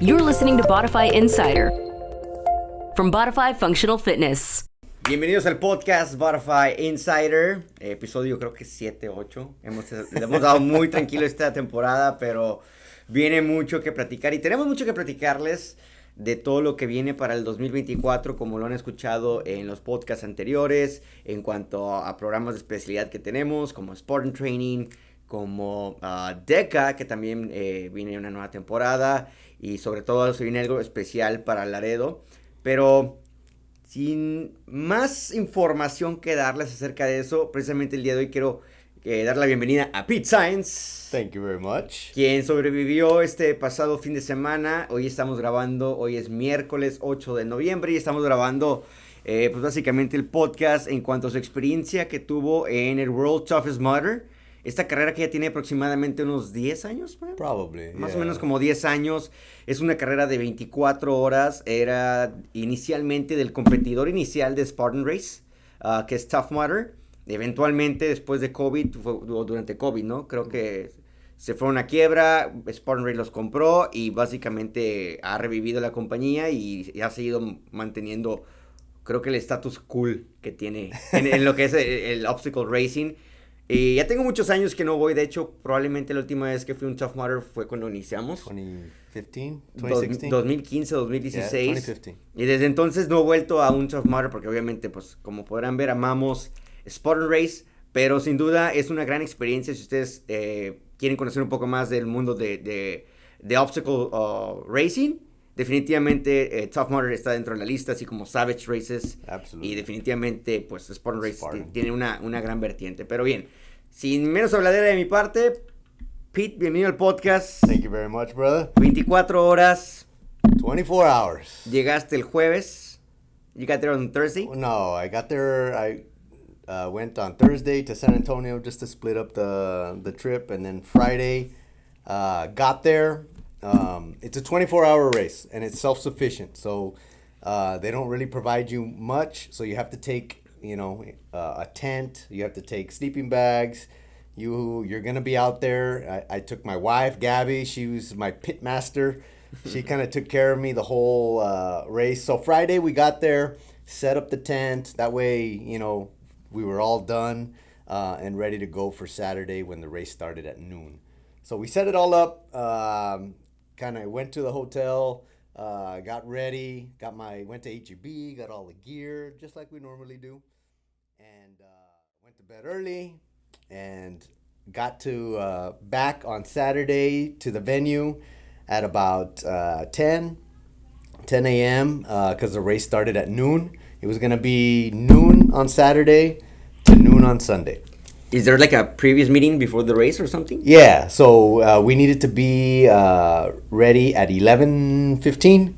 You're listening to Bodify Insider from Bodify Functional Fitness. Bienvenidos al podcast Bodify Insider, episodio creo que 7, 8. Le hemos dado muy tranquilo esta temporada, pero viene mucho que platicar y tenemos mucho que platicarles de todo lo que viene para el 2024, como lo han escuchado en los podcasts anteriores, en cuanto a programas de especialidad que tenemos, como Sport and Training, como DECA, que también viene una nueva temporada, y sobre todo se viene algo especial para Laredo, pero sin más información que darles acerca de eso, precisamente el día de hoy quiero dar la bienvenida a Pete Science. Thank you very much. Quien sobrevivió este pasado fin de semana. Hoy estamos grabando, hoy es miércoles 8 de noviembre y estamos grabando pues básicamente el podcast en cuanto a su experiencia que tuvo en el World Toughest Mudder. Esta carrera que ya tiene aproximadamente unos 10 años, ¿no? Probably, Más o menos como 10 años. Es una carrera de 24 horas. Era inicialmente del competidor inicial de Spartan Race, que es Tough Mudder. Eventualmente, después de COVID, o durante COVID, ¿no? Creo que se fueron a quiebra, Spartan Race los compró y básicamente ha revivido la compañía y ha seguido manteniendo, creo que el status cool que tiene en lo que es el obstacle racing. Y ya tengo muchos años que no voy, de hecho, probablemente la última vez que fui a un Tough Mudder fue cuando iniciamos. 2015, 2016. 2015, 2016. Yeah, 2015. Y desde entonces no he vuelto a un Tough Mudder porque obviamente, pues, como podrán ver, amamos Spartan Race, pero sin duda es una gran experiencia si ustedes quieren conocer un poco más del mundo de obstacle racing. Definitivamente Tough Mudder está dentro de la lista, así como Savage Races. Absolutely. Y definitivamente, pues, Spartan Race tiene una gran vertiente. Pero bien, sin menos habladera de mi parte, Pete, bienvenido al podcast. Thank you very much, brother. 24 horas. 24 hours. Llegaste el jueves. You got there on Thursday? No, I got there. I went on Thursday to San Antonio just to split up the trip, and then Friday got there. It's a 24-hour race, and it's self-sufficient, so they don't really provide you much. So you have to take, a tent. You have to take sleeping bags. You're gonna be out there. I took my wife, Gabby. She was my pit master. She kind of took care of me the whole race. So Friday we got there, set up the tent. That way, we were all done and ready to go for Saturday when the race started at noon. So we set it all up. Kind of went to the hotel, got ready, went to HEB, got all the gear, just like we normally do, and went to bed early, and got to back on Saturday to the venue at about 10 a.m. Because the race started at noon. It was going to be noon on Saturday to noon on Sunday. Is there like a previous meeting before the race or something? Yeah, so we needed to be ready at 11:15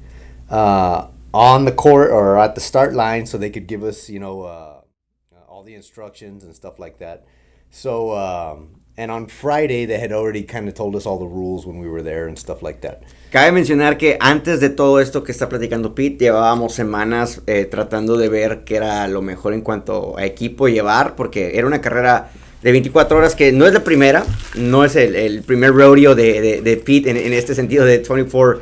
on the court or at the start line so they could give us, all the instructions and stuff like that. So, and on Friday they had already kind of told us all the rules when we were there and stuff like that. Cabe mencionar que antes de todo esto que está platicando Pete, llevábamos semanas tratando de ver qué era lo mejor en cuanto a equipo llevar, porque era una carrera de 24 horas que no es la primera, no es el primer rodeo de Pete en este sentido de 24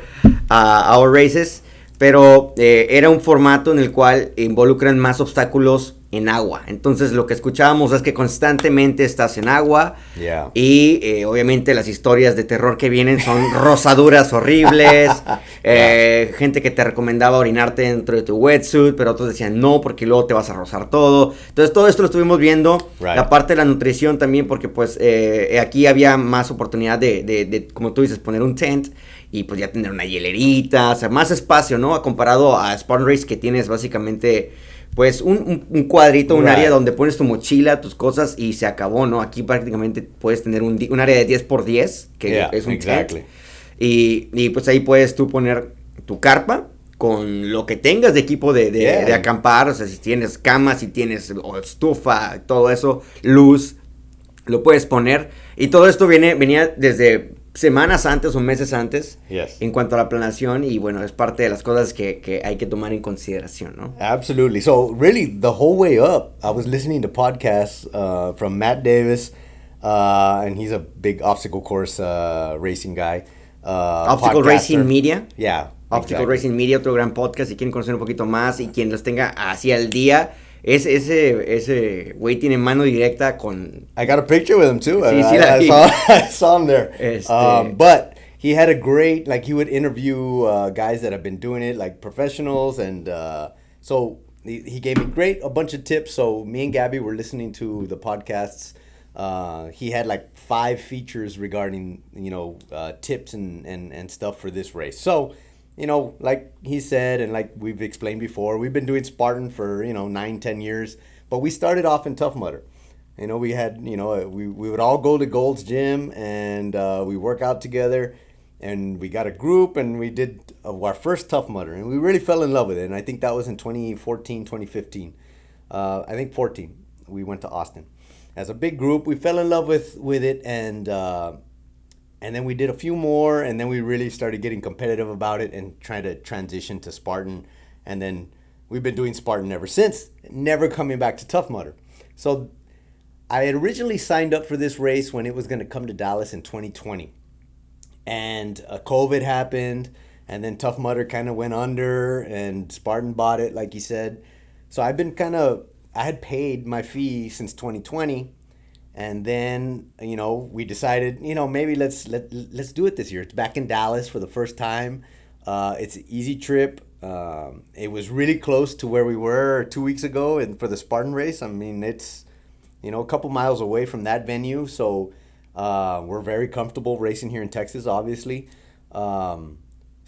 hour races, pero era un formato en el cual involucran más obstáculos en agua. Entonces lo que escuchábamos es que constantemente estás en agua. Yeah. Y obviamente las historias de terror que vienen son rosaduras horribles, gente que te recomendaba orinarte dentro de tu wetsuit, pero otros decían no porque luego te vas a rozar todo. Entonces todo esto lo estuvimos viendo, right. La parte de la nutrición también, porque pues aquí había más oportunidad de, como tú dices, poner un tent y pues ya tener una hielerita, o sea, más espacio, ¿no? Comparado a Spartan Race, que tienes básicamente pues un cuadrito, un área donde pones tu mochila, tus cosas y se acabó, ¿no? Aquí prácticamente puedes tener un área de 10x10, que es un tent. Y pues ahí puedes tú poner tu carpa con lo que tengas de equipo de acampar, o sea, si tienes cama, si tienes estufa, todo eso, luz, lo puedes poner. Y todo esto venía desde semanas antes o meses antes, en cuanto a la planeación, y bueno, es parte de las cosas que hay que tomar en consideración, ¿no? Absolutely. So really, the whole way up, I was listening to podcasts from Matt Davis, and he's a big obstacle course racing guy. Optical podcaster. Racing Media. Yeah. Optical exactly. Racing Media, otro gran podcast. Si quieren conocer un poquito más y quien los tenga así al día, ese güey tiene mano directa con... I got a picture with him too. Sí, la vi. I saw him there. Este- But he had a great, like he would interview guys that have been doing it, like professionals. And so he gave me a bunch of tips. So me and Gabby were listening to the podcasts. He had like 5 features regarding, tips and stuff for this race. So, like he said, and like we've explained before, we've been doing Spartan for, 9-10 years, but we started off in Tough Mudder. We had, we would all go to Gold's Gym and we work out together, and we got a group and we did our first Tough Mudder, and we really fell in love with it. And I think that was in 2014, 2015. I think 14, we went to Austin. As a big group, we fell in love with it, and then we did a few more, and then we really started getting competitive about it and trying to transition to Spartan. And then we've been doing Spartan ever since, never coming back to Tough Mudder. So I had originally signed up for this race when it was going to come to Dallas in 2020. And COVID happened, and then Tough Mudder kind of went under, and Spartan bought it, like you said. So I've been I had paid my fee since 2020, and then we decided maybe let's do it this year. It's back in Dallas for the first time. It's an easy trip. It was really close to where we were 2 weeks ago, and for the Spartan race, I mean it's a couple miles away from that venue, so we're very comfortable racing here in Texas, obviously.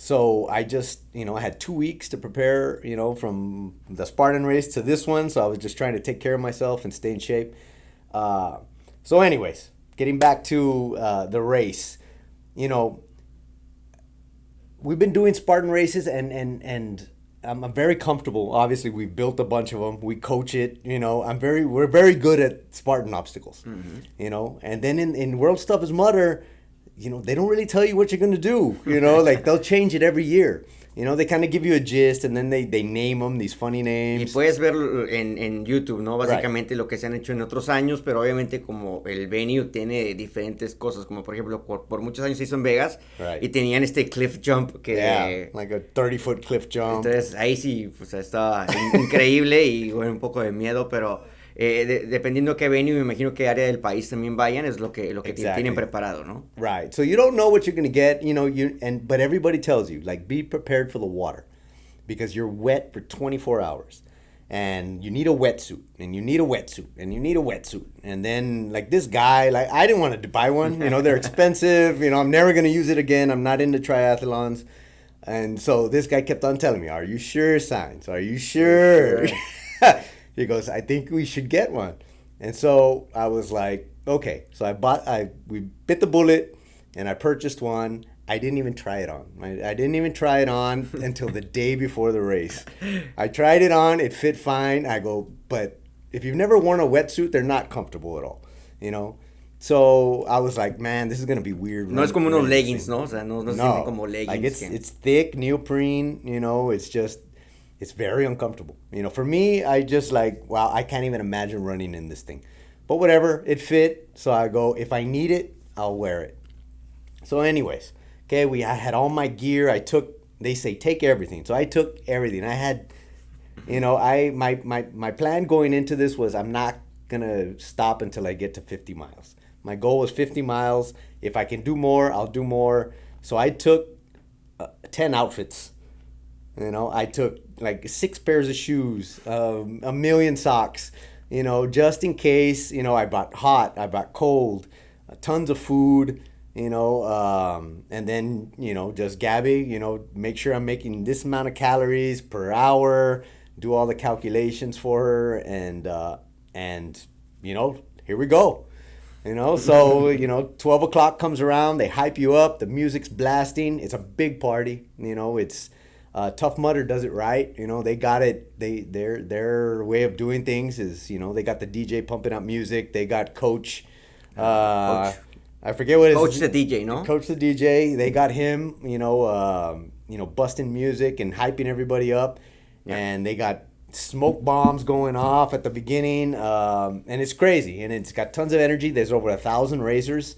So I just, I had 2 weeks to prepare, from the Spartan race to this one. So I was just trying to take care of myself and stay in shape. So anyways, getting back to the race, we've been doing Spartan races and I'm very comfortable. Obviously, we've built a bunch of them. We coach it, we're very good at Spartan obstacles, and then in World Stuff is Mudder, they don't really tell you what you're going to do, like they'll change it every year. They kind of give you a gist, and then they name them, these funny names. Y puedes ver en YouTube, ¿no? Básicamente Right. Lo que se han hecho en otros años, pero obviamente como el venue tiene diferentes cosas, como por ejemplo, por muchos años se hizo en Vegas, Right. y tenían este cliff jump que... Yeah, like a 30-foot cliff jump. Entonces ahí sí, pues estaba increíble y bueno, un poco de miedo, pero dependiendo qué venue, me imagino qué área del país también vayan, es lo que Exactly. tienen preparado, ¿no? Right. So you don't know what you're going to get, but everybody tells you, like, be prepared for the water because you're wet for 24 hours. And you need a wetsuit, and you need a wetsuit, and you need a wetsuit. And then, like, this guy, like, I didn't want to buy one. They're expensive. I'm never going to use it again. I'm not into triathlons. And so this guy kept on telling me, are you sure, Sainz? Are you sure? He goes, I think we should get one. And so I was like, okay. So we bit the bullet, and I purchased one. I didn't even try it on. I didn't even try it on until the day before the race. I tried it on. It fit fine. I go, but if you've never worn a wetsuit, they're not comfortable at all, So I was like, man, this is going to be weird. No es como unos leggings, ¿no? O sea, no se sienten como leggings. Like it's thick, neoprene, it's very uncomfortable. For me, I just like, wow, I can't even imagine running in this thing. But whatever, it fit. So I go, if I need it, I'll wear it. So anyways, okay, I had all my gear. They say, take everything. So I took everything. I had, my plan going into this was I'm not going to stop until I get to 50 miles. My goal was 50 miles. If I can do more, I'll do more. So I took 10 outfits. I took like 6 pairs of shoes, a million socks, just in case. I bought hot, I bought cold, tons of food, and then, just Gabby, make sure I'm making this amount of calories per hour, do all the calculations for her, and here we go. So, 12 o'clock comes around, they hype you up, the music's blasting, it's a big party, it's Tough Mudder does it right, they got it, their way of doing things is, they got the DJ pumping out music, they got Coach, I forget what it is. Coach the DJ, no? Coach the DJ, they got him, busting music and hyping everybody up, and they got smoke bombs going off at the beginning, and it's crazy, and it's got tons of energy. There's over 1,000 racers.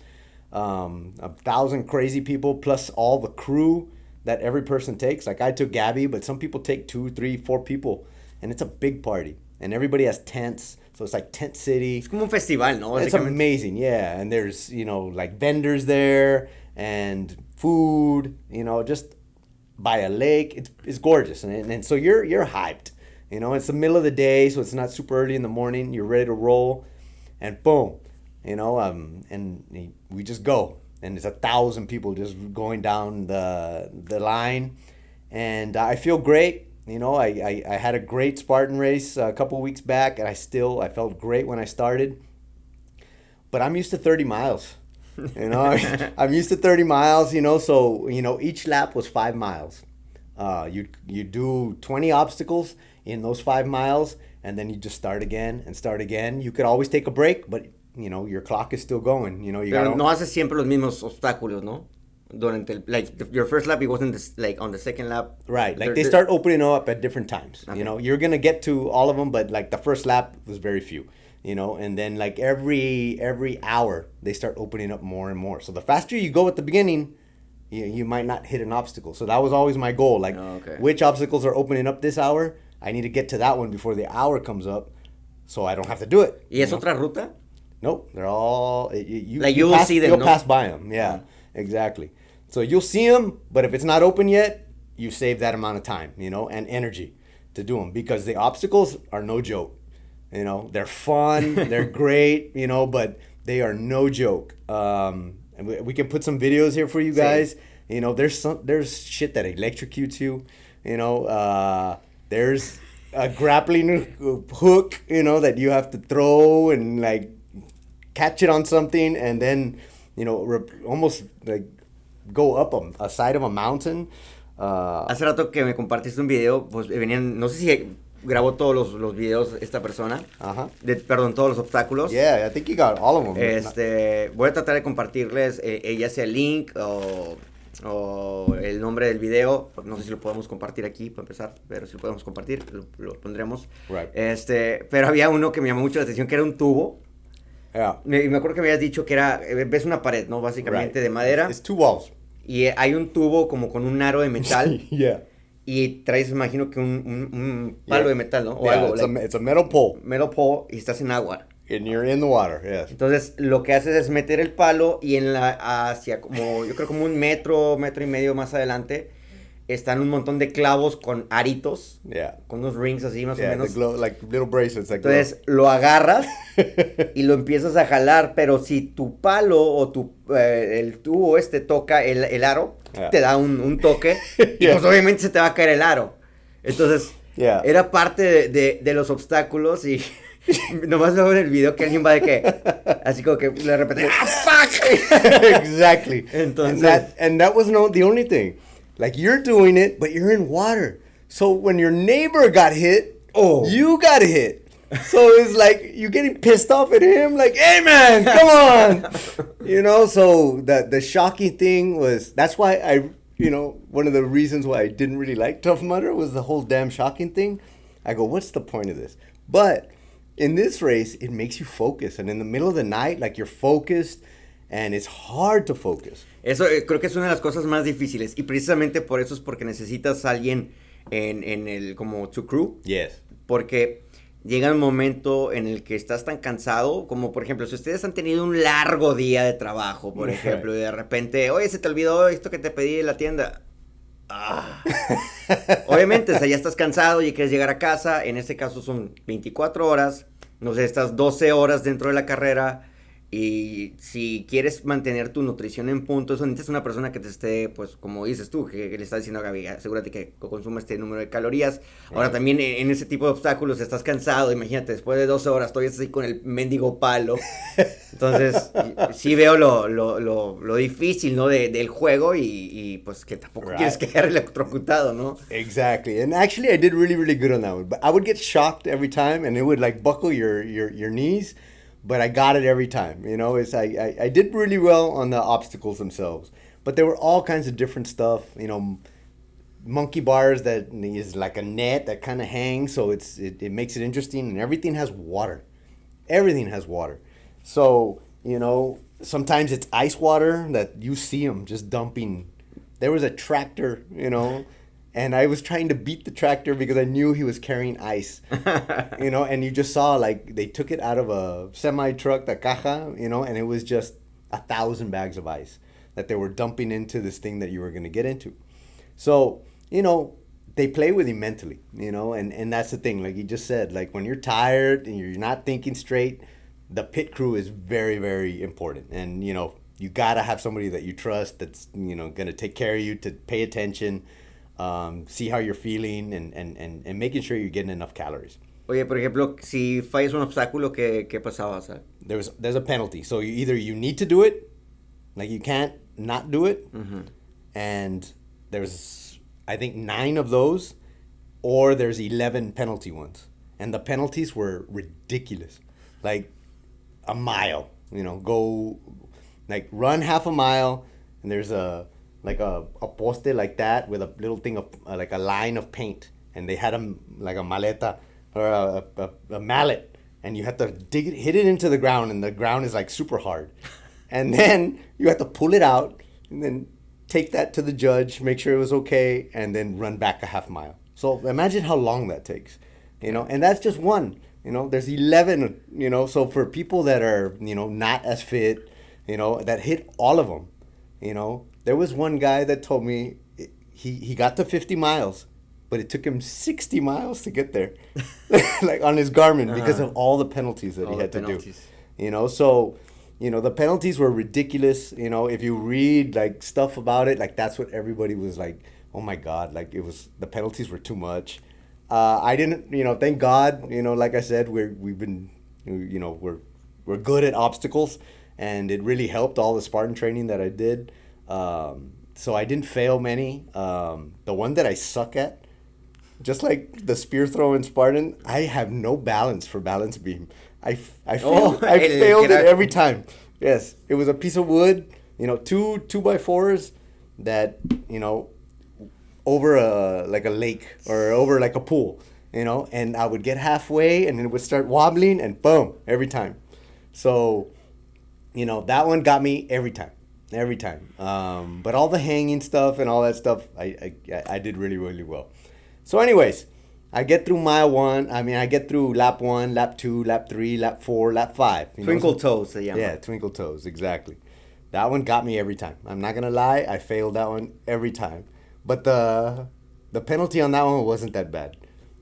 1,000 crazy people plus all the crew that every person takes. Like I took Gabby, but some people take 2, 3, 4 people, and it's a big party. And everybody has tents, so it's like tent city. Es como un festival, ¿no? It's amazing, yeah. And there's, like vendors there and food, just by a lake. It's gorgeous. And so you're hyped. It's the middle of the day, so it's not super early in the morning. You're ready to roll. And boom, and we just go. And there's 1,000 people just going down the line. And I feel great. I had a great Spartan race a couple weeks back, and I felt great when I started. But I'm used to 30 miles. I'm used to 30 miles, so, each lap was 5 miles. You do 20 obstacles in those 5 miles, and then you just start again and start again. You could always take a break, but, your clock is still going. Pero no haces siempre los mismos obstáculos, ¿no? Your first lap, it wasn't on the second lap. Right, they start opening up at different times. Okay. You're going to get to all of them, but the first lap was very few. And then every hour they start opening up more and more. So the faster you go at the beginning, you might not hit an obstacle. So that was always my goal. Which obstacles are opening up this hour? I need to get to that one before the hour comes up, so I don't have to do it. ¿Y es otra ruta? Nope, they're all you will see them. You'll pass by them. Yeah, exactly. So you'll see them, but if it's not open yet, you save that amount of time, and energy to do them, because the obstacles are no joke. They're fun, they're great, but they are no joke. And we can put some videos here for you guys. There's shit that electrocutes you. There's a grappling hook, that you have to throw and catch it on something, and then almost go up a side of a mountain. Hace rato que me compartiste un video, pues venían, no sé si grabó todos los videos esta persona. Uh-huh. Perdón, todos los obstáculos. Yeah, I think you got all of them. Voy a tratar de compartirles ya sea el link o el nombre del video. No sé si lo podemos compartir aquí para empezar, pero si lo podemos compartir, lo pondremos. Right. Pero había uno que me llamó mucho la atención, que era un tubo. Yeah. Me acuerdo que me habías dicho que era, ves una pared, ¿no? Básicamente de madera. It's 2 walls. Y hay un tubo como con un aro de metal. Yeah. Y traes, imagino que un palo de metal, ¿no? O algo. It's a metal pole. Metal pole, y estás en agua. And you're in the water, yes. Entonces, lo que haces es meter el palo y hacia como, yo creo como un metro y medio más adelante, están un montón de clavos con aritos. Yeah. Con unos rings así más o menos. Like little bracelets. Entonces, lo agarras y lo empiezas a jalar, pero si tu palo o el tubo toca el aro, te da un toque, y pues obviamente se te va a caer el aro. Entonces, era parte de los obstáculos, y nomás veo en el video que alguien va de que, así como que de repente, ¡fuck! Exactly. Entonces, and that was not the only thing. You're doing it, but you're in water. So when your neighbor got hit, you got hit. So it's you're getting pissed off at him, hey man, come on. So the shocking thing was, that's why one of the reasons why I didn't really like Tough Mudder was the whole damn shocking thing. I go, what's the point of this? But in this race, it makes you focus. And in the middle of the night, you're focused, and it's hard to focus. Eso creo que es una de las cosas más difíciles, y precisamente por eso es porque necesitas a alguien en el, como tu crew. Yes. Porque llega un momento en el que estás tan cansado, como por ejemplo, si ustedes han tenido un largo día de trabajo, por ejemplo, y de repente, oye, se te olvidó esto que te pedí en la tienda. Obviamente, ya estás cansado y quieres llegar a casa. En este caso son 24 horas, no sé, estás 12 horas dentro de la carrera. Y si quieres mantener tu nutrición en punto, eso necesitas una persona que te esté, pues, como dices tú, que le está diciendo a Gaby, asegúrate que consuma este número de calorías. Ahora también en ese tipo de obstáculos estás cansado, imagínate, después de 12 horas todavía estás ahí con el mendigo palo. Entonces, sí veo lo difícil, ¿no? Del juego, y pues que tampoco quieres quedar electrocutado, ¿no? Exactly. And actually I did really, really good on that one. But I would get shocked every time, and it would buckle your knees. But I got it every time, I did really well on the obstacles themselves. But there were all kinds of different stuff, monkey bars that is like a net that kind of hangs, so it makes it interesting, and everything has water. Everything has water. So You know, sometimes it's ice water that you see them just dumping. There was a tractor, you know, and I was trying to beat the tractor because I knew he was carrying ice, you know, and you just saw like they took it out of a semi truck, the caja, you know, and it was just 1,000 bags of ice that they were dumping into this thing that you were going to get into. So, you know, they play with you mentally, you know, and that's the thing, like you just said, like when you're tired and you're not thinking straight, the pit crew is very, very important. And, you know, you got to have somebody that you trust that's, you know, going to take care of you, to pay attention, see how you're feeling, and making sure you're getting enough calories. Oye, por ejemplo, si fallas un obstáculo, ¿qué pasaba? O sea, There's a penalty. So you need to do it, like you can't not do it. mm-hmm. And there's, I think, 9 of those, or there's 11 penalty ones. And the penalties were ridiculous. Like a mile, you know, go, like run half a mile, and there's a poste like that with a little thing of, like a line of paint. And they had like a maleta, or a mallet, and you have to hit it into the ground, and the ground is like super hard. And then you have to pull it out, and then take that to the judge, make sure it was okay, and then run back a half mile. So imagine how long that takes, you know, and that's just one, you know, there's 11, you know, so for people that are, you know, not as fit, you know, that hit all of them, you know, there was one guy that told me he got to 50 miles, but it took him 60 miles to get there, like on his Garmin, because of all the penalties that he had to do, you know, so... You know, the penalties were ridiculous. You know, if you read like stuff about it, like that's what everybody was like, oh my God, like the penalties were too much. I didn't, you know, thank God, you know, like I said, we've been, you know, we're good at obstacles, and it really helped all the Spartan training that I did. So I didn't fail many. The one that I suck at, just like the spear throw in Spartan, I have no balance for balance beam. I failed it every time. Yes, it was a piece of wood, you know, two 2x4s that, you know, over a lake or over like a pool, you know, and I would get halfway and it would start wobbling and boom, every time. So, you know, that one got me every time. But all the hanging stuff and all that stuff, I did really, really well. So anyways, I get through mile 1. I mean, I get through lap 1, lap 2, lap 3, lap 4, lap 5. Twinkle toes, yeah. Yeah, twinkle toes, exactly. That one got me every time. I'm not going to lie, I failed that one every time. But the penalty on that one wasn't that bad.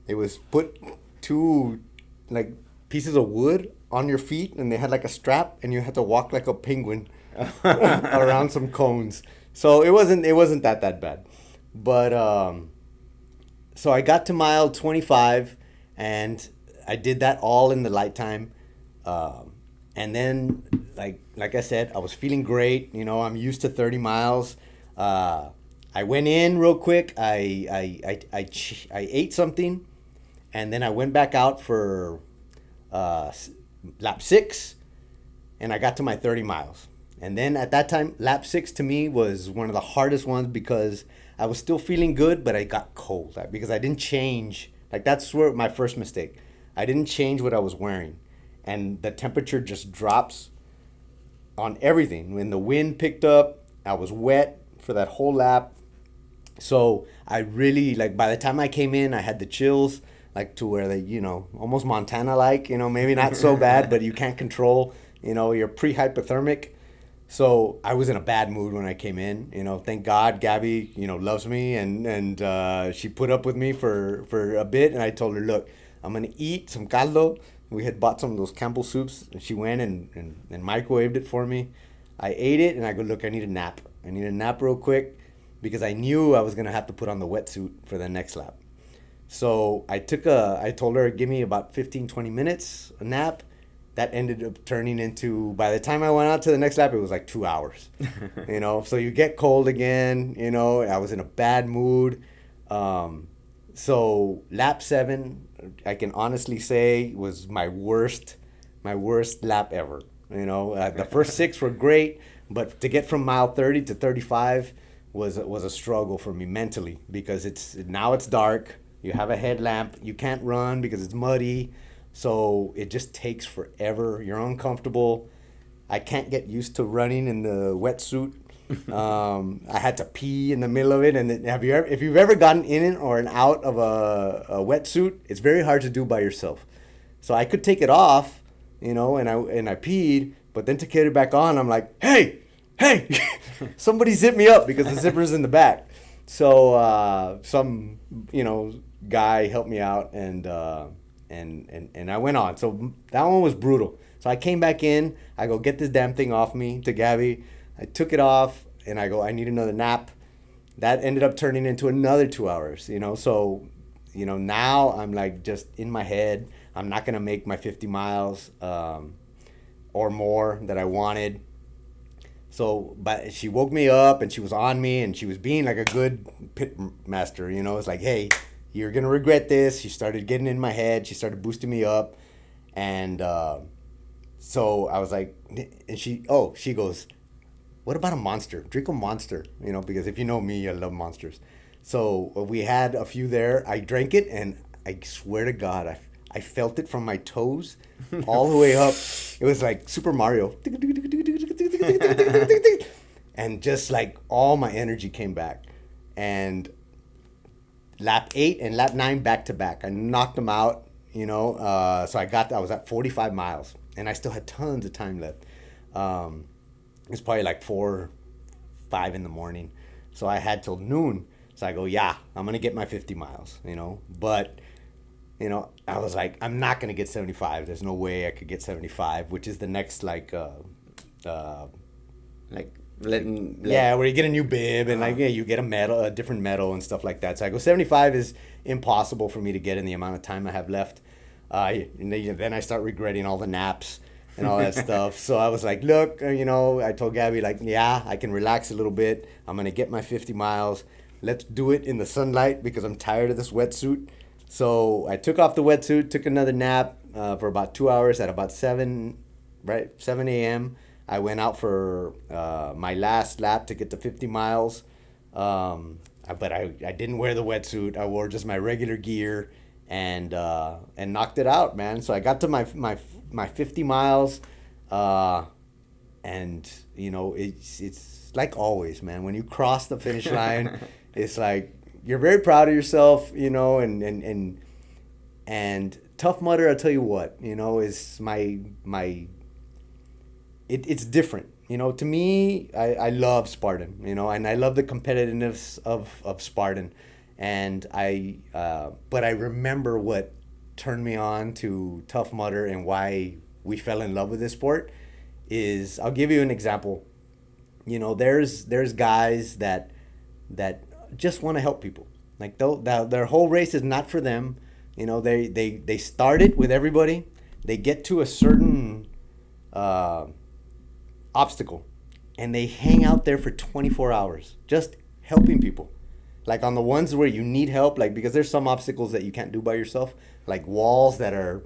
It was put 2 like pieces of wood on your feet, and they had like a strap, and you had to walk like a penguin around some cones. So it wasn't that bad. But so I got to mile 25, and I did that all in the light time. And then, like I said, I was feeling great. You know, I'm used to 30 miles. I went in real quick. I ate something, and then I went back out for lap 6, and I got to my 30 miles. And then at that time, lap 6 to me was one of the hardest ones because I was still feeling good, but I got cold because I didn't change. Like, that's where my first mistake. I didn't change what I was wearing. And the temperature just drops on everything. When the wind picked up, I was wet for that whole lap. So I really, like, by the time I came in, I had the chills, like, to where they, you know, almost Montana-like, you know, maybe not so bad, but you can't control, you know, you're pre-hypothermic. So I was in a bad mood when I came in. You know, thank God Gabby, you know, loves me, and she put up with me for a bit. And I told her, look, I'm gonna eat some caldo. We had bought some of those Campbell soups, and she went and microwaved it for me. I ate it, and I go, look, I need a nap. I need a nap real quick because I knew I was gonna have to put on the wetsuit for the next lap. So I told her, give me about 15, 20 minutes, a nap. That ended up turning into, by the time I went out to the next lap, it was like 2 hours, you know? So you get cold again, you know? I was in a bad mood. So lap 7, I can honestly say, was my worst lap ever, you know? The first 6 were great, but to get from mile 30 to 35 was a struggle for me mentally because now it's dark. You have a headlamp. You can't run because it's muddy. So it just takes forever. You're uncomfortable. I can't get used to running in the wetsuit. I had to pee in the middle of it. And if you've ever gotten in it or out of a wetsuit, it's very hard to do by yourself. So I could take it off, and I peed, but then to get it back on, I'm like, hey, somebody zip me up because the zipper's in the back. So some guy helped me out and I went on. So that one was brutal. So I came back in. I go get this damn thing off me to Gabby. I took it off and I go, I need another nap. That ended up turning into another 2 hours. So now I'm like just in my head. I'm not gonna make my 50 miles or more that I wanted. So, but she woke me up and she was on me and she was being like a good pit master, It's like, hey, you're going to regret this. She started getting in my head. She started boosting me up. And so I was like, and she goes, what about a Monster? Drink a Monster, because if you know me, I love Monsters. So we had a few there. I drank it and I swear to God, I felt it from my toes all the way up. It was like Super Mario. And just like all my energy came back. And lap 8 and lap 9 back to back. I knocked them out, So I was at 45 miles. And I still had tons of time left. It's probably like 4, 5 in the morning. So I had till noon. So I go, yeah, I'm going to get my 50 miles, But... I was like, I'm not going to get 75. There's no way I could get 75, which is the next, where you get a new bib and you get a different medal and stuff like that. So I go, 75 is impossible for me to get in the amount of time I have left. And then I start regretting all the naps and all that stuff. So I was like, look, I told Gabby, like, yeah, I can relax a little bit. I'm going to get my 50 miles. Let's do it in the sunlight because I'm tired of this wetsuit. So I took off the wetsuit, took another nap for about 2 hours at about 7 a.m. I went out for my last lap to get to 50 miles. But I didn't wear the wetsuit. I wore just my regular gear and knocked it out, man. So I got to my 50 miles. And, it's like always, man. When you cross the finish line, it's like, you're very proud of yourself, and Tough Mudder, I'll tell you what, is it's different. To me, I love Spartan, and I love the competitiveness of Spartan. And but I remember what turned me on to Tough Mudder and why we fell in love with this sport is, I'll give you an example. There's guys that just want to help people. Like their whole race is not for them. They start it with everybody. They get to a certain obstacle and they hang out there for 24 hours just helping people. Like on the ones where you need help, like because there's some obstacles that you can't do by yourself, like walls that are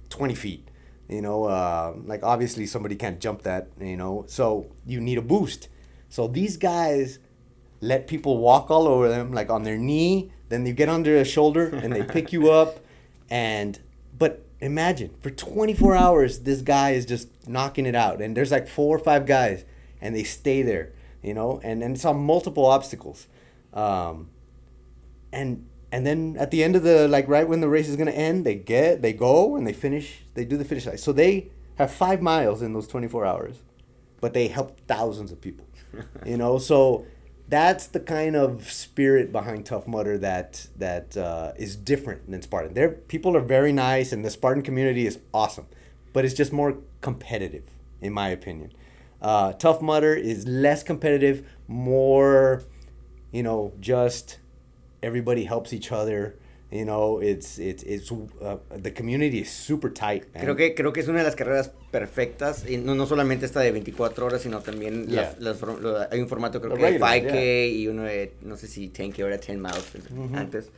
20 feet. Like obviously somebody can't jump that, so you need a boost. So these guys let people walk all over them, like on their knee. Then you get under a shoulder and they pick you up. But imagine, for 24 hours, this guy is just knocking it out. And there's like 4 or 5 guys, and they stay there, and it's on multiple obstacles. And then at the end of right when the race is going to end, they go and they do the finish line. So they have 5 miles in those 24 hours, but they help thousands of people, so that's the kind of spirit behind Tough Mudder that is different than Spartan. People are very nice, and the Spartan community is awesome, but it's just more competitive, in my opinion. Tough Mudder is less competitive, more, just everybody helps each other. It's the community is super tight, man. Creo que es una de las carreras perfectas, y no solamente esta de 24 horas, sino también hay un formato, creo que de 5K y uno de, no sé si 10K o era 10 miles antes.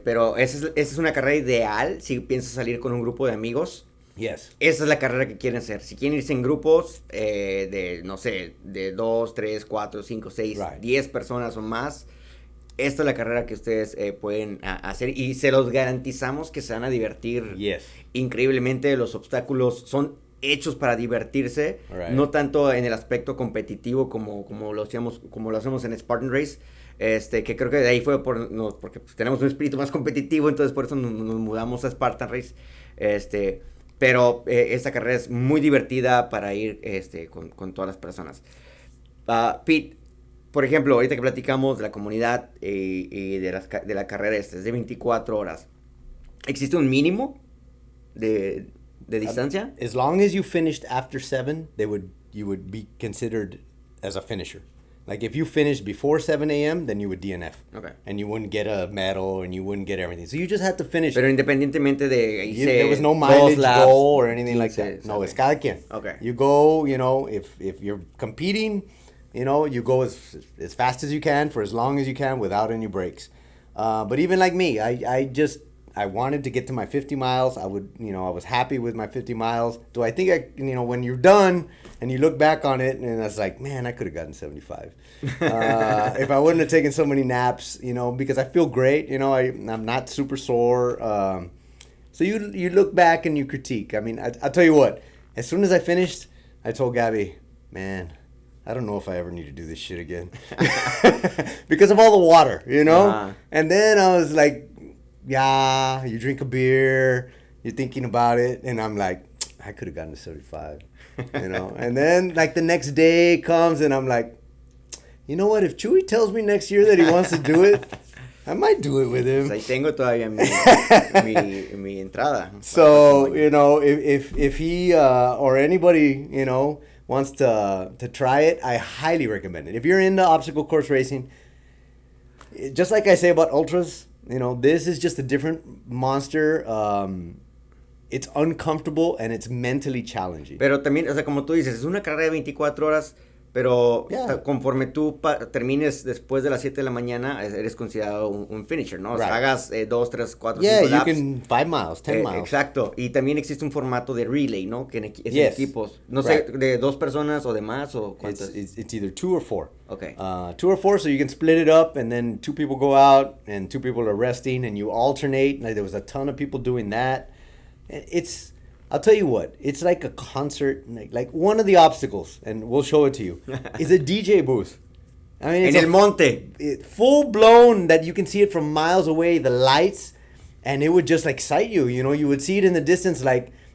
Pero esa es una carrera ideal si piensas salir con un grupo de amigos. Yes. Esa es la carrera que quieren hacer. Si quieren irse en grupos de, no sé, de 2, 3, 4, 5, 6, 10 personas o más, esta es la carrera que ustedes pueden hacer y se los garantizamos que se van a divertir increíblemente. Los obstáculos son hechos para divertirse, Right. no tanto en el aspecto competitivo como lo hacemos en Spartan Race. Que creo que de ahí fue porque pues, tenemos un espíritu más competitivo, entonces por eso nos mudamos a Spartan Race. Pero esta carrera es muy divertida para ir con todas las personas. Pete, por ejemplo, ahorita que platicamos de la comunidad y de la carrera es de 24 horas. ¿Existe un mínimo de distancia? As long as you finished after 7, you would be considered as a finisher. Like if you finished before 7 a.m., then you would DNF. Okay. And you wouldn't get a medal and you wouldn't get everything. So you just had to finish. Pero independientemente de... There was no mileage goal or anything like that. No, it's cada quien. Okay. You go, if you're competing, you go as fast as you can for as long as you can without any breaks. But even like me, I wanted to get to my 50 miles. I was happy with my 50 miles. Do I think when you're done and you look back on it and it's like, man, I could have gotten 75. If I wouldn't have taken so many naps, because I feel great. I'm not super sore. So you look back and you critique. I mean, I'll tell you what, as soon as I finished, I told Gabby, man, I don't know if I ever need to do this shit again. Because of all the water, Uh-huh. And then I was like, yeah, you drink a beer, you're thinking about it, and I'm like, I could have gotten to 75, And then like the next day comes, and I'm like, you know what? If Chewy tells me next year that he wants to do it, I might do it with him. Pues ahí tengo todavía mi entrada. So if he or anybody wants to try it, I highly recommend it. If you're into obstacle course racing, just like I say about ultras. This is just a different monster. It's uncomfortable and it's mentally challenging. Pero también, o sea, como tú dices, es una carrera de 24 horas, pero conforme tú termines después de las 7 de la mañana, eres considerado un finisher, ¿no? O sea, hagas 2, 3, 4, 5 laps. You can 5 miles, 10 miles. Exacto. Y también existe un formato de relay, ¿no? Que es en equipos. No sé, de 2 personas o de más o cuántas. It's either 2 or 4. Okay. 2 or 4, so you can split it up, and then 2 people go out, and 2 people are resting, and you alternate. Like, there was a ton of people doing that. I'll tell you what, it's like a concert. Like one of the obstacles, and we'll show it to you, is a DJ booth. I mean, it's en el monte. Full blown that you can see it from miles away, the lights, and it would just excite you. You would see it in the distance,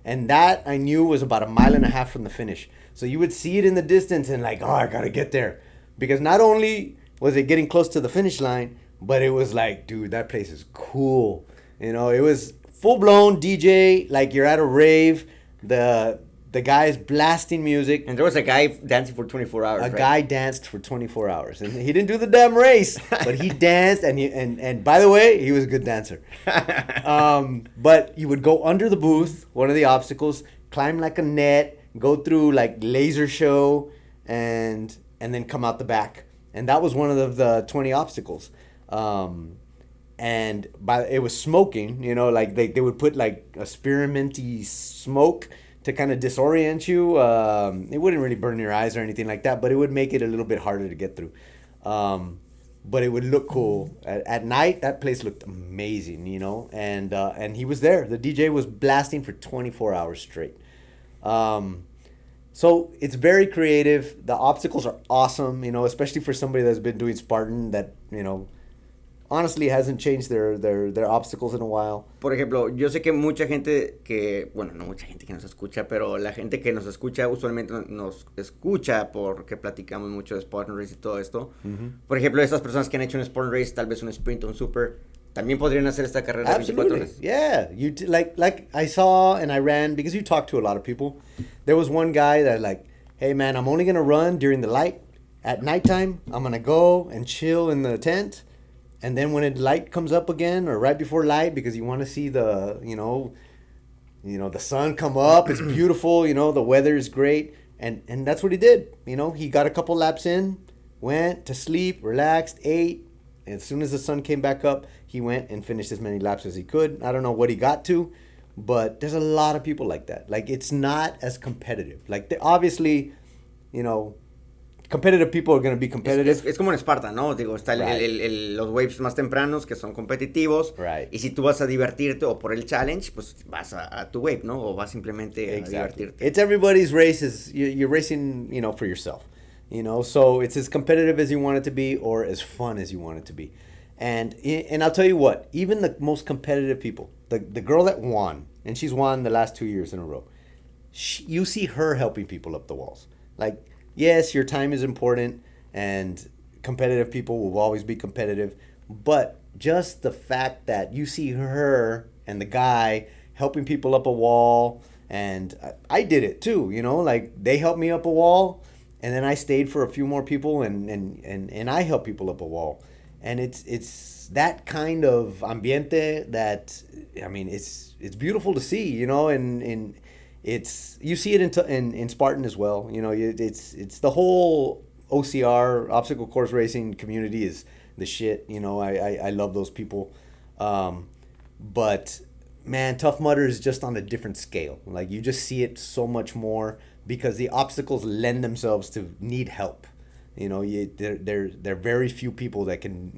and that I knew was about 1.5 miles from the finish. So you would see it in the distance and I gotta get there. Because not only was it getting close to the finish line, but it was like, dude, that place is cool. It was full-blown DJ, like you're at a rave. The guy's blasting music. And there was a guy dancing for 24 hours, A guy danced for 24 hours. And he didn't do the damn race, but he danced. And by the way, he was a good dancer. But you would go under the booth, one of the obstacles, climb like a net, go through like laser show, and then come out the back. And that was one of the 20 obstacles. And it was smoking, like they would put like a experimenty smoke to kind of disorient you. It wouldn't really burn your eyes or anything like that, but it would make it a little bit harder to get through. But it would look cool. At night, that place looked amazing, and he was there. The DJ was blasting for 24 hours straight. So it's very creative. The obstacles are awesome, especially for somebody that's been doing Spartan that, honestly hasn't changed their obstacles in a while. Por ejemplo, yo sé que mucha gente no mucha gente que nos escucha, pero la gente que nos escucha usualmente nos escucha porque platicamos mucho de Spartan Race y todo esto. Mm-hmm. Por ejemplo, estas personas que han hecho un Spartan Race, tal vez un sprint o un super, también podrían hacer esta carrera de 24 horas. Yeah, like I saw and I ran, because you talk to a lot of people. There was one guy that like, hey man, I'm only gonna run during the light. At nighttime, I'm gonna go and chill in the tent. And then when the light comes up again, or right before light, because you want to see the, the sun come up, it's beautiful, the weather is great. And that's what he did. He got a couple laps in, went to sleep, relaxed, ate. And as soon as the sun came back up, he went and finished as many laps as he could. I don't know what he got to, but there's a lot of people like that. Like, it's not as competitive. Like, obviously, competitive people are going to be competitive. Es como en Esparta, ¿no? Digo, está los waves más tempranos que son competitivos. Right. Y si tú vas a divertirte o por el challenge, pues vas a tu wave, ¿no? O vas simplemente a divertirte. It's everybody's race. You're racing, for yourself. So it's as competitive as you want it to be or as fun as you want it to be. And I'll tell you what, even the most competitive people, the girl that won, and she's won the last 2 years in a row, you see her helping people up the walls. Like, yes, your time is important, and competitive people will always be competitive, but just the fact that you see her and the guy helping people up a wall, and I did it too, like they helped me up a wall, and then I stayed for a few more people, and I helped people up a wall. And it's that kind of ambiente that, I mean, it's beautiful to see, and it's, you see it in Spartan as well. It's the whole OCR, obstacle course racing community is the shit. I love those people. But man, Tough Mudder is just on a different scale. Like, you just see it so much more because the obstacles lend themselves to need help. There are very few people that can,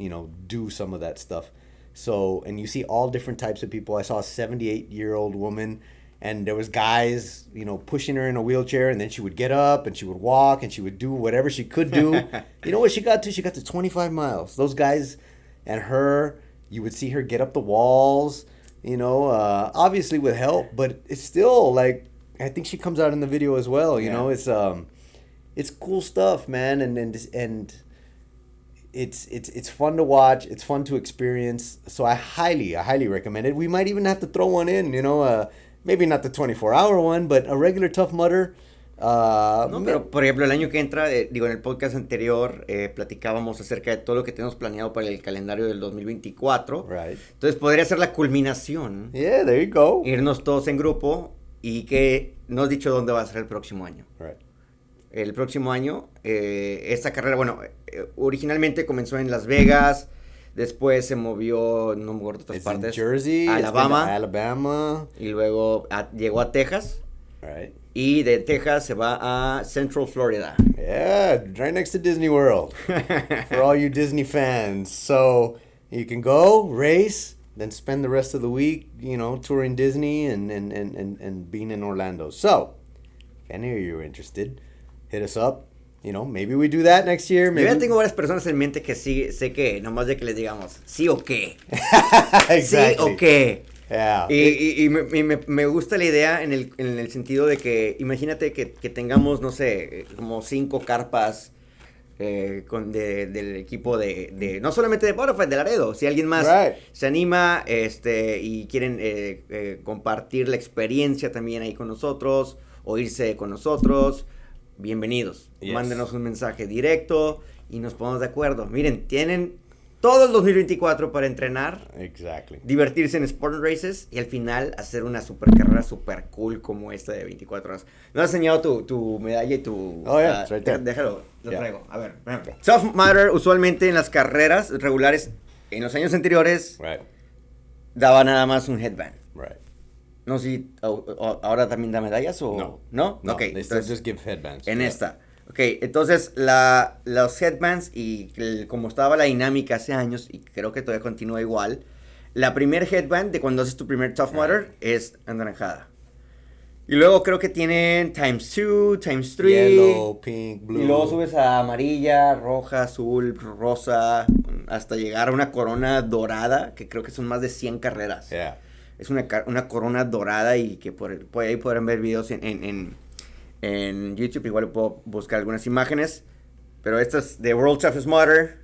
do some of that stuff. So, and you see all different types of people. I saw a 78-year-old woman, and there was guys, pushing her in a wheelchair, and then she would get up and she would walk and she would do whatever she could do. You know what she got to? She got to 25 miles. Those guys and her, you would see her get up the walls, obviously with help, but it's still like, I think she comes out in the video as well. It's cool stuff, man, and it's fun to watch. It's fun to experience. So I highly recommend it. We might even have to throw one in, maybe not the 24-hour one, but a regular Tough Mudder. No, pero por ejemplo el año que entra, en el podcast anterior platicábamos acerca de todo lo que tenemos planeado para el calendario del 2024. Right. Entonces podría ser la culminación. Yeah, there you go. Irnos todos en grupo y que no has dicho dónde va a ser el próximo año. Right. El próximo año, esta carrera, originalmente comenzó en Las Vegas, después se movió, no me acuerdo otras partes, Jersey, Alabama, y luego llegó a Texas, right. Y de Texas se va a Central Florida. Yeah, right next to Disney World, for all you Disney fans. So you can go, race, then spend the rest of the week, touring Disney and being in Orlando. So, if any of you are interested, hit us up. Maybe we do that next year. Maybe. Yo ya tengo varias personas en mente que sí, sé que, nomás de que les digamos, sí o qué. Exactly. Sí o qué. Yeah. Y me gusta la idea en el sentido de que, imagínate que tengamos, no sé, como 5 carpas del equipo de no solamente de Bodify, de Laredo. Si alguien más se anima y quieren compartir la experiencia también ahí con nosotros, o irse con nosotros, bienvenidos. Yes. Mándenos un mensaje directo y nos ponemos de acuerdo. Miren, tienen todo el 2024 para entrenar, exactly, divertirse en Sport Races y al final hacer una super carrera super cool como esta de 24 horas. ¿No has enseñado tu medalla y tu... Oh, yeah, right there. Déjalo, lo traigo. A ver, por ejemplo. Tough Mudder usualmente en las carreras regulares, en los años anteriores, daba nada más un headband. Right. No sé si ahora también da medallas o... ¿No? No, okay, they still just give headbands. En esta. Ok, entonces los headbands y como estaba la dinámica hace años, y creo que todavía continúa igual, la primer headband de cuando haces tu primer Tough Mudder es anaranjada. Y luego creo que tienen times 2, times 3. Yellow, pink, blue. Y luego subes a amarilla, roja, azul, rosa, hasta llegar a una corona dorada, que creo que son más de 100 carreras. Yeah. Es una corona dorada y que por ahí podrán ver videos en YouTube. Igual puedo buscar algunas imágenes. Pero esta es The World Toughest Mudder.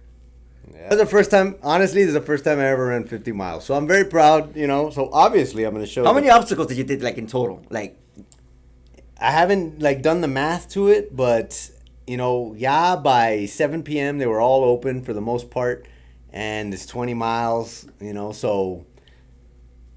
Yeah. This is the first time, honestly, this is the first time I ever ran 50 miles. So I'm very proud, So obviously I'm going to show How many obstacles did you do, in total? I haven't, done the math to it, but, by 7 p.m. they were all open for the most part. And it's 20 miles, so...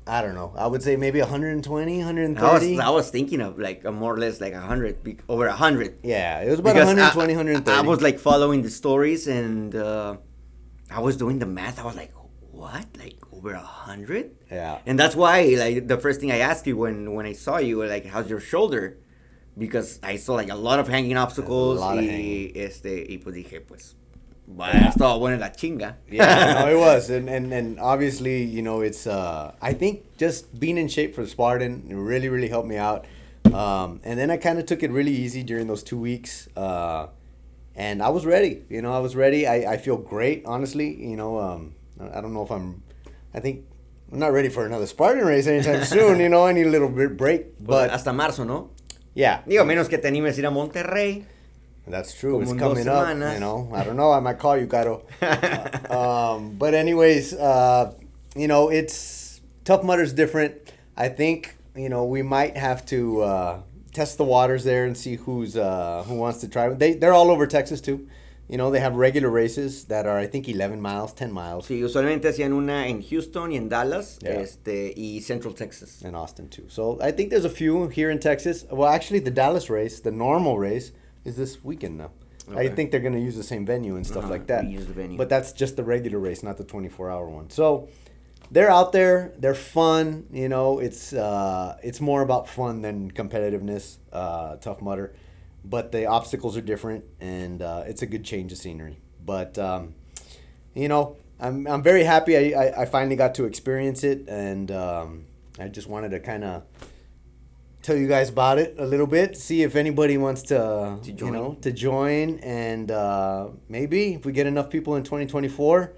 I don't know. I would say maybe 120, 130. I was thinking of more or less 100, over 100. Yeah, it was about 120, 130. I was following the stories and I was doing the math. I was like, what? Over 100? Yeah. And that's why the first thing I asked you when I saw you, how's your shoulder? because I saw like a lot of hanging obstacles. A lot of y pues dije, pues, vaya, estaba buena la chinga. Yeah, no, it was. And obviously, you know, it's, I think just being in shape for Spartan really, really helped me out. And then I kind of took it really easy during those 2 weeks. And I was ready, you know, I feel great, honestly. You know, I don't know if I think I'm not ready for another Spartan race anytime soon, you know, I need a little bit break. But hasta marzo, ¿no? Yeah. Digo, menos que te animes a ir a Monterrey. That's true. Como It's en coming 2 up, semanas. you know. I don't know. I might call you, Caro. But anyways, you know, it's Tough Mudder's different. I think, you know, we might have to test the waters there and see who wants to try. They're all over Texas too. You know, they have regular races that are, I think, 11 miles, 10 miles. Sí, usualmente hacían una en Houston y en Dallas, Yeah. y Central Texas. And Austin too. So I think there's a few here in Texas. Well, actually, the Dallas race, the normal race, is this weekend now. Okay. I think they're going to use the same venue and stuff like that. Reuse the venue. But that's just the regular race, not the 24-hour one. So they're out there. They're fun. You know, it's more about fun than competitiveness, Tough Mudder. But the obstacles are different, and it's a good change of scenery. But, you know, I'm very happy I finally got to experience it, and I just wanted to kind of tell you guys about it a little bit, see if anybody wants to join. you know, to join, and maybe if we get enough people in 2024,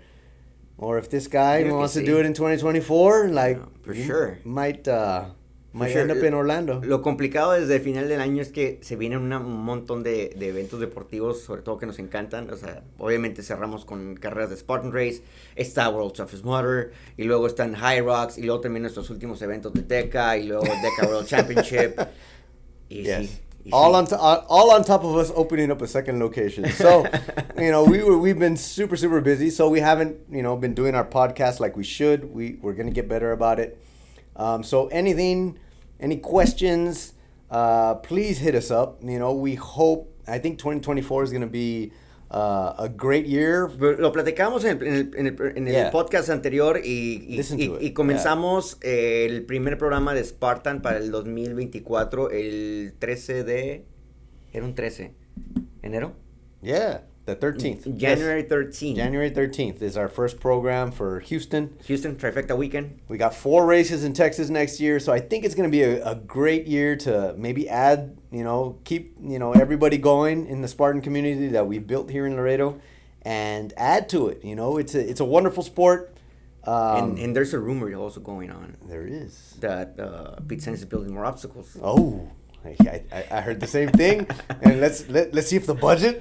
or if this guy Creo que wants to sí. do it in 2024, like, Yeah, for we sure. might sure. end up in Orlando. Lo complicado desde el final del año es que se vienen un montón de eventos deportivos, sobre todo que nos encantan. O sea, obviamente cerramos con carreras de Spartan Race, está World Toughest Mudder, y luego están High Rocks, y luego también nuestros últimos eventos de DECA, y luego DECA World Championship. Y Yes. sí, y All sí. all on top of us opening up a second location. So, you know, we've been super busy. So we haven't, you know, been doing our podcast like we should. We're gonna get better about it. So any questions, please hit us up. You know, I think 2024 is gonna be a great year. Lo platicamos en el Yeah. podcast anterior y Listen to it. comenzamos el primer programa de Spartan para el 2024 el 13 de... ¿Era un 13? ¿Enero? Yeah, the 13th. January Yes. 13th. January 13th is our first program for Houston. Houston Trifecta Weekend. We got 4 races in Texas next year, so I think it's going to be a great year to maybe add, you know, keep, you know, everybody going in the Spartan community that we built here in Laredo, and add to it. You know, it's a wonderful sport. And there's a rumor also going on There is. that Pete Sainz is building more obstacles. Oh, I heard the same thing, and let's see if the budget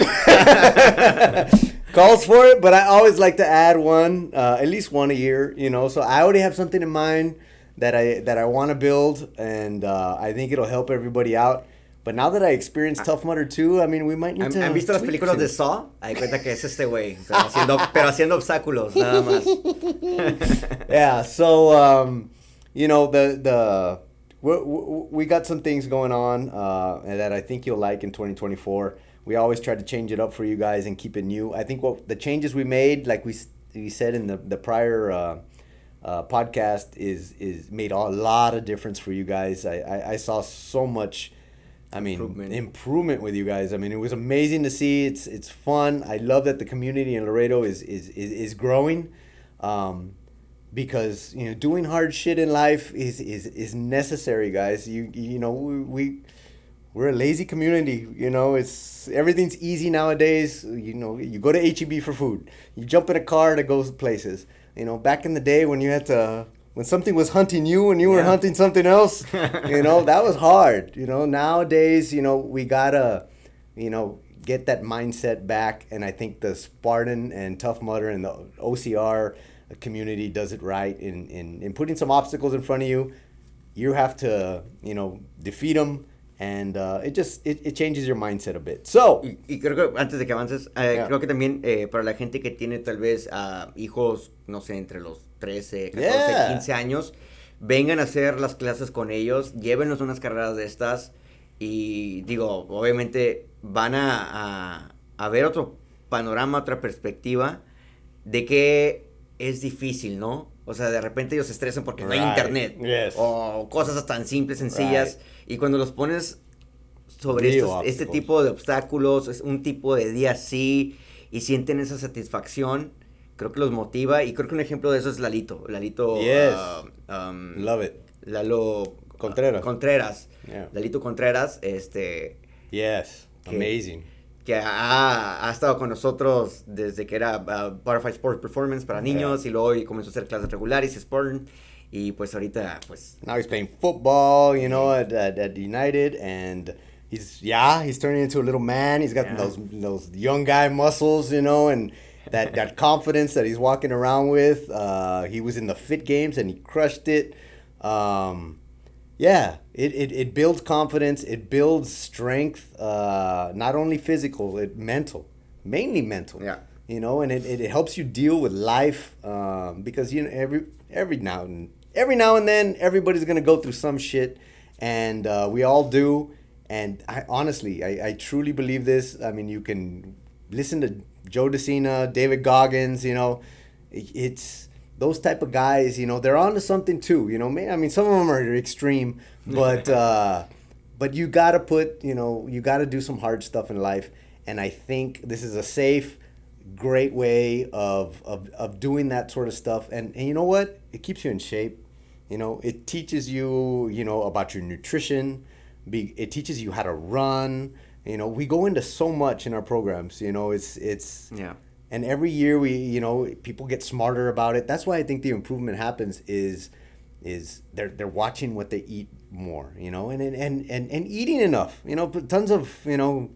calls for it. But I always like to add one, at least one a year. You know, so I already have something in mind that I want to build, and I think it'll help everybody out. But now that I experienced Tough Mudder too, I mean, we might need to. ¿Han visto las tweak películas de things. Saw? Hay cuenta que es este güey, pero haciendo obstáculos, nada más. Yeah, so you know, we got some things going on that I think you'll like in 2024. We always try to change it up for you guys and keep it new. I think what the changes we made, like we said in the prior podcast, is made a lot of difference for you guys. I saw so much. I mean, improvement with you guys. I mean, it was amazing to see. It's fun. I love that the community in Laredo is growing. Because, you know, doing hard shit in life is necessary, guys. You know, we're a lazy community. You know, everything's easy nowadays. You know, you go to HEB for food. You jump in a car that goes places. You know, back in the day when when something was hunting you and you were hunting something else, you know, that was hard. You know, nowadays, you know, we gotta, you know, get that mindset back. And I think the Spartan and Tough Mudder and the OCR community does it right in putting some obstacles in front of you. You have to, you know, defeat them, and it changes your mindset a bit. So, y creo que antes de que avances, creo que también para la gente que tiene tal vez hijos, no sé, entre los 13, 14, 15 años, vengan a hacer las clases con ellos, llévenlos unas carreras de estas, y digo, obviamente van a ver otro panorama, otra perspectiva de que es difícil, ¿no? O sea, de repente ellos se estresan porque no hay internet. Yes. O cosas tan simples, sencillas. Y cuando los pones sobre Real este obstacles. tipo de obstáculos, es un tipo de día así, y sienten esa satisfacción, creo que los motiva, y creo que un ejemplo de eso es Lalito. Yes. Love it. Lalo Contreras. Yeah. Lalito Contreras, Yes. Amazing. que ha estado con nosotros desde que era Bodify Sports Performance para niños, y luego comenzó a hacer clases regulares y Sport, y pues ahorita pues Now he's playing football, you know, at United, and he's turning into a little man. He's got those young guy muscles, you know, and that confidence that he's walking around with. He was in the fit games and he crushed it. It builds confidence. It builds strength, not only physical, mainly mental. Yeah. You know, and it helps you deal with life, because, you know, every now and then everybody's gonna go through some shit, and we all do. And I truly believe this. I mean, you can listen to Joe DeCina, David Goggins. You know, it's those type of guys. You know, they're onto something too. You know, I mean, some of them are extreme, but you gotta you gotta do some hard stuff in life. And I think this is a safe, great way of doing that sort of stuff. And you know what? It keeps you in shape. You know, it teaches you, you know, about your nutrition. It teaches you how to run. You know, we go into so much in our programs. You know, it's and every year people get smarter about it. That's why I think the improvement happens is they're watching what they eat more. You know, and eating enough. You know, tons of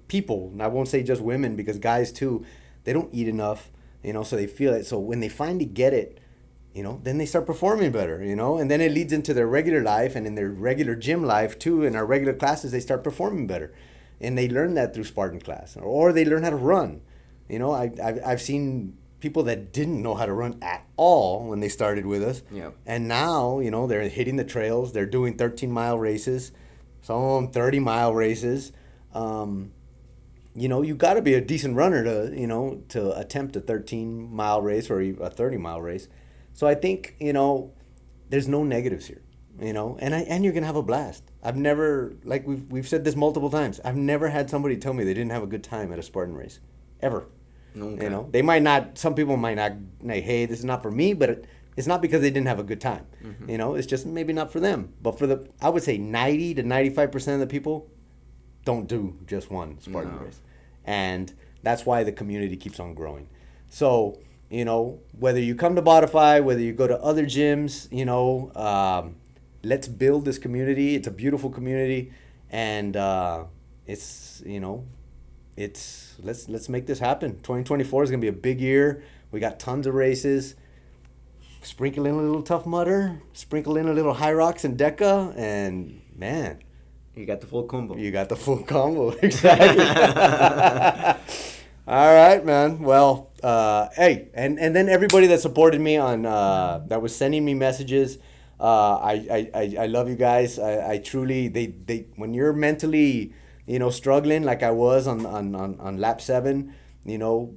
people. And I won't say just women, because guys too, they don't eat enough. You know, so they feel it. So when they finally get it, you know, then they start performing better, you know, and then it leads into their regular life, and in their regular gym life too. In our regular classes, they start performing better, and they learn that through Spartan class, or they learn how to run. You know, I've seen people that didn't know how to run at all when they started with us, and now, you know, they're hitting the trails. They're doing 13-mile races, some of them 30-mile races. You know, you got to be a decent runner to attempt a 13-mile race or a 30-mile race. So I think, you know, there's no negatives here, you know, and you're going to have a blast. I've never, like we've said this multiple times, I've never had somebody tell me they didn't have a good time at a Spartan race, ever. Okay. You know, they might not, some people might not, like, hey, this is not for me, but it's not because they didn't have a good time. Mm-hmm. You know, it's just maybe not for them. But I would say 90 to 95% of the people don't do just one Spartan race. And that's why the community keeps on growing. So, you know, whether you come to Bodify, whether you go to other gyms, you know, let's build this community. It's a beautiful community, and it's, you know, let's make this happen. 2024 is gonna be a big year. We got tons of races. Sprinkle in a little Tough Mudder, sprinkle in a little High Rocks and Deca, and man, you got the full combo. Exactly. All right, man. Well, hey, and then everybody that supported me on that was sending me messages, I love you guys. I truly, they when you're mentally, you know, struggling like I was on lap 7, you know,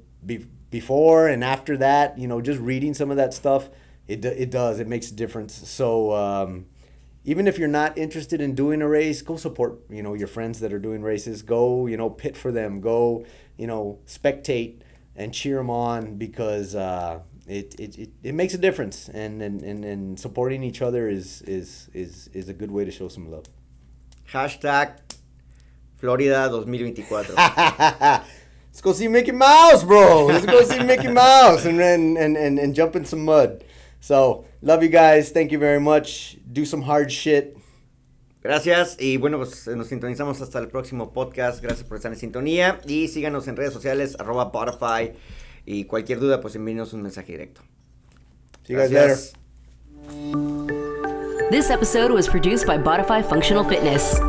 before and after that, you know, just reading some of that stuff, it makes a difference. So even if you're not interested in doing a race, go support, you know, your friends that are doing races. Go, you know, pit for them. Go, you know, spectate and cheer them on, because it makes a difference. And supporting each other is a good way to show some love. Hashtag Florida 2024. Let's go see Mickey Mouse, bro. Let's go see Mickey Mouse and jump in some mud. So, love you guys. Thank you very much. Do some hard shit. Gracias, y bueno, pues nos sintonizamos hasta el próximo podcast. Gracias por estar en sintonía, y síganos en redes sociales, @Bodify, y cualquier duda, pues envíenos un mensaje directo. See you guys later. This episode was produced by Bodify Functional Fitness.